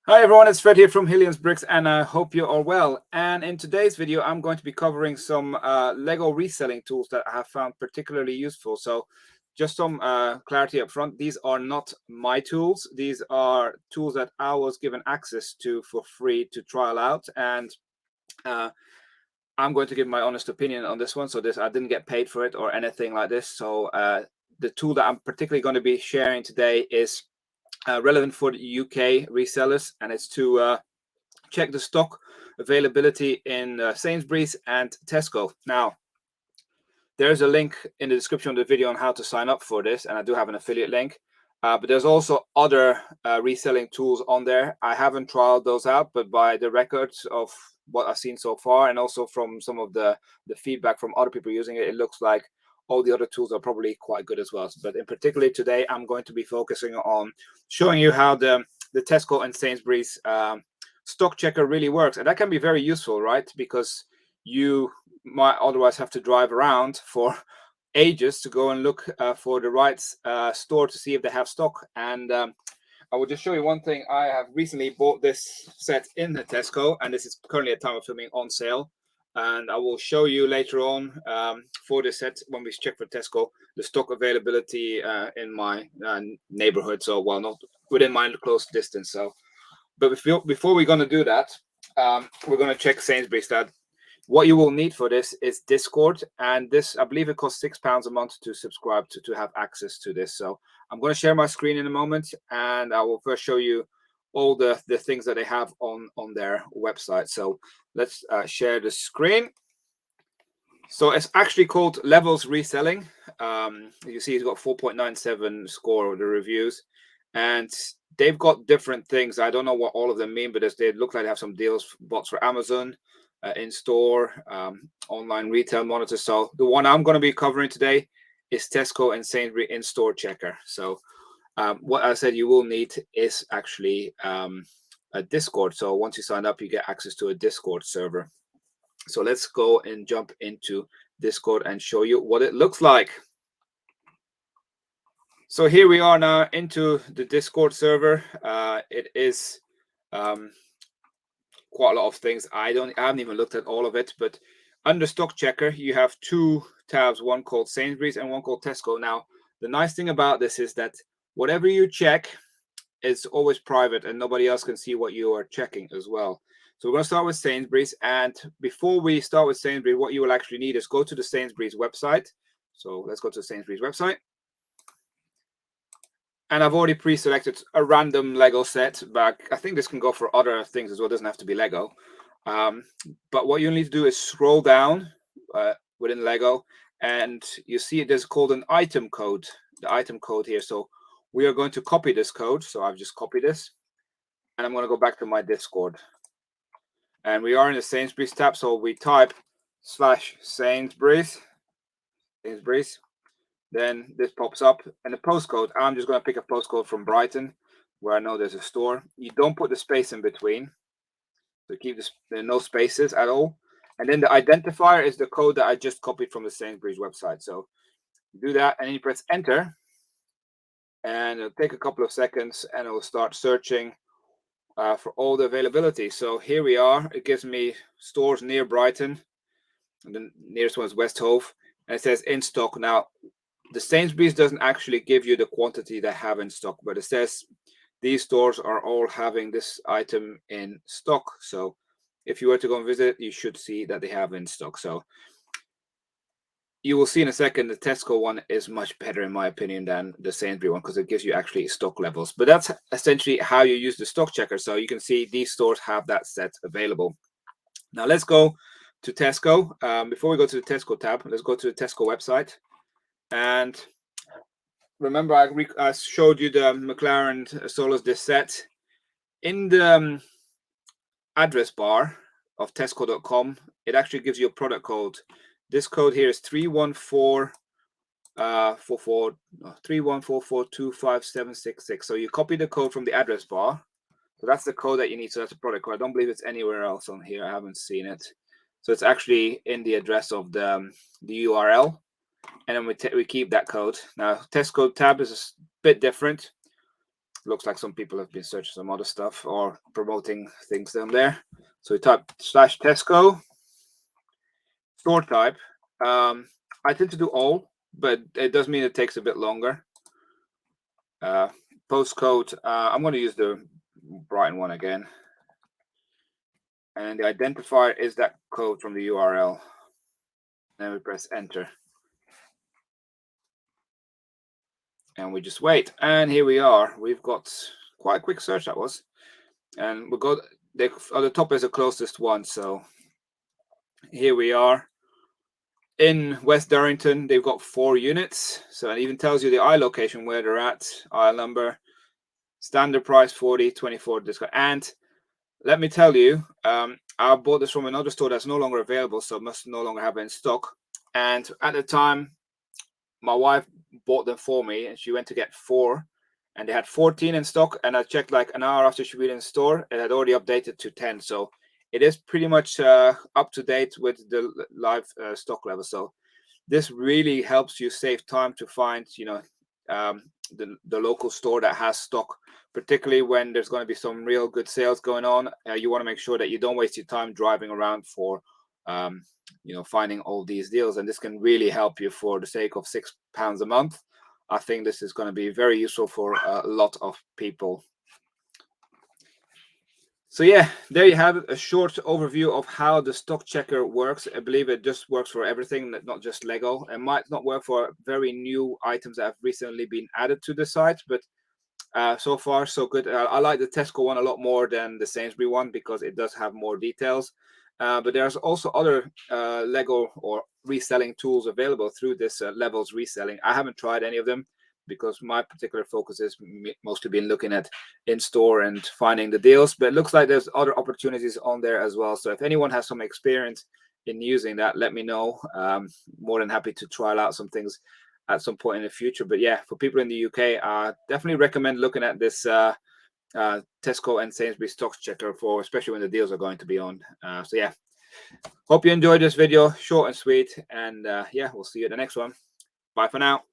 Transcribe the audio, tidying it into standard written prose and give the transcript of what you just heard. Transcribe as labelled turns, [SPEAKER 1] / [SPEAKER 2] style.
[SPEAKER 1] Hi everyone, it's Fred here from Hillians Bricks, and I hope you are well. And in today's video, I'm going to be covering some Lego reselling tools that I have found particularly useful. So just some clarity up front, these are not my tools. These are tools that I was given access to for free to trial out. And uh, I'm going to give my honest opinion on this one. So I didn't get paid for it or anything like this. So the tool that I'm particularly going to be sharing today is relevant for the UK resellers, and it's to check the stock availability in Sainsbury's and Tesco. Now, there's a link in the description of the video on how to sign up for this, and I do have an affiliate link. But there's also other reselling tools on there. I haven't trialed those out, but by the records of what I've seen so far, and also from some of the feedback from other people using it, it looks like all the other tools are probably quite good as well. But in particular today, I'm going to be focusing on showing you how the Tesco and Sainsbury's stock checker really works. And that can be very useful, right? Because you might otherwise have to drive around for ages to go and look for the right store to see if they have stock. And I will just show you one thing. I have recently bought this set in the Tesco, and this is currently at time of filming on sale. And I will show you later on for this set when we check for Tesco the stock availability in my neighborhood. So, well, not within my close distance. So, but before we're going to do that, we're going to check Sainsbury's. That what you will need for this is Discord, and this, I believe it costs £6 a month to subscribe to have access to this. So I'm going to share my screen in a moment, and I will first show you all the things that they have on their website. So let's share the screen. So it's actually called Levels Reselling. You see, it's got 4.97 score of the reviews, and they've got different things. I don't know what all of them mean, but they look like they have some deals, bots for Amazon, in store, online retail monitor. So the one I'm going to be covering today is Tesco and Sainsbury in-store checker. So what I said you will need is actually a Discord. So once you sign up, you get access to a Discord server. So let's go and jump into Discord and show you what it looks like. So here we are now into the Discord server. It is quite a lot of things. I haven't even looked at all of it, but under stock checker, you have two tabs, one called Sainsbury's and one called Tesco. Now, the nice thing about this is that whatever you check is always private and nobody else can see what you are checking as well. So we're going to start with Sainsbury's. And before we start with Sainsbury's, what you will actually need is go to the Sainsbury's website. So let's go to the Sainsbury's website. And I've already pre-selected a random Lego set, but I think this can go for other things as well. It doesn't have to be Lego. But what you need to do is scroll down within Lego, and you see it is called an item code, the item code here. So we are going to copy this code. So I've just copied this, and I'm going to go back to my Discord. And we are in the Sainsbury's tab, so we type /Sainsbury's, then this pops up, and the postcode, I'm just going to pick a postcode from Brighton, where I know there's a store. You don't put the space in between, so keep no spaces at all. And then the identifier is the code that I just copied from the Sainsbury's website. So you do that, and then you press enter, and it'll take a couple of seconds, and it will start searching for all the availability. So here we are. It gives me stores near Brighton, and the nearest one is West Hove, and it says in stock. Now, the Sainsbury's doesn't actually give you the quantity they have in stock, but it says these stores are all having this item in stock. So if you were to go and visit, you should see that they have in stock. So you will see in a second the Tesco one is much better, in my opinion, than the Sainsbury one, because it gives you actually stock levels. But that's essentially how you use the stock checker. So you can see these stores have that set available. Now let's go to Tesco. Before we go to the Tesco tab, let's go to the Tesco website. And remember, I showed you the McLaren Solus disc set. In the address bar of Tesco.com, it actually gives you a product code. This code here is 31444257666. So you copy the code from the address bar. So that's the code that you need. So that's a product code. I don't believe it's anywhere else on here. I haven't seen it. So it's actually in the address of the URL. And then we keep that code. Now, Tesco tab is a bit different. Looks like some people have been searching some other stuff or promoting things down there. So we type /Tesco, store type. I tend to do all, but it does mean it takes a bit longer. Postcode, I'm going to use the Brighton one again. And the identifier is that code from the URL. Then we press enter. And we just wait. And here we are. We've got quite a quick search, that was. And we'll go, the top is the closest one. So here we are. In West Darrington, they've got 4 units. So it even tells you the aisle location where they're at, aisle number, standard price 40, 24 discount. And let me tell you, I bought this from another store that's no longer available, so must no longer have it in stock. And at the time, my wife bought them for me, and she went to get 4, and they had 14 in stock. And I checked like an hour after she went in store, it had already updated to 10. So it is pretty much up to date with the live stock level. So this really helps you save time to find, the local store that has stock, particularly when there's going to be some real good sales going on. You want to make sure that you don't waste your time driving around for finding all these deals, and this can really help you for the sake of £6 a month. I think this is going to be very useful for a lot of people. So yeah, there you have it, a short overview of how the stock checker works. I believe it just works for everything, not just Lego. It might not work for very new items that have recently been added to the site, but so far so good. I like the Tesco one a lot more than the Sainsbury one because it does have more details. But there's also other Lego or reselling tools available through this Levels Reselling. I haven't tried any of them because my particular focus has mostly been looking at in-store and finding the deals. But it looks like there's other opportunities on there as well. So if anyone has some experience in using that, let me know. More than happy to trial out some things at some point in the future. But yeah, for people in the UK, I definitely recommend looking at this Tesco and Sainsbury stocks checker, for especially when the deals are going to be on. So yeah, hope you enjoyed this video, short and sweet, and yeah, we'll see you at the next one. Bye for now.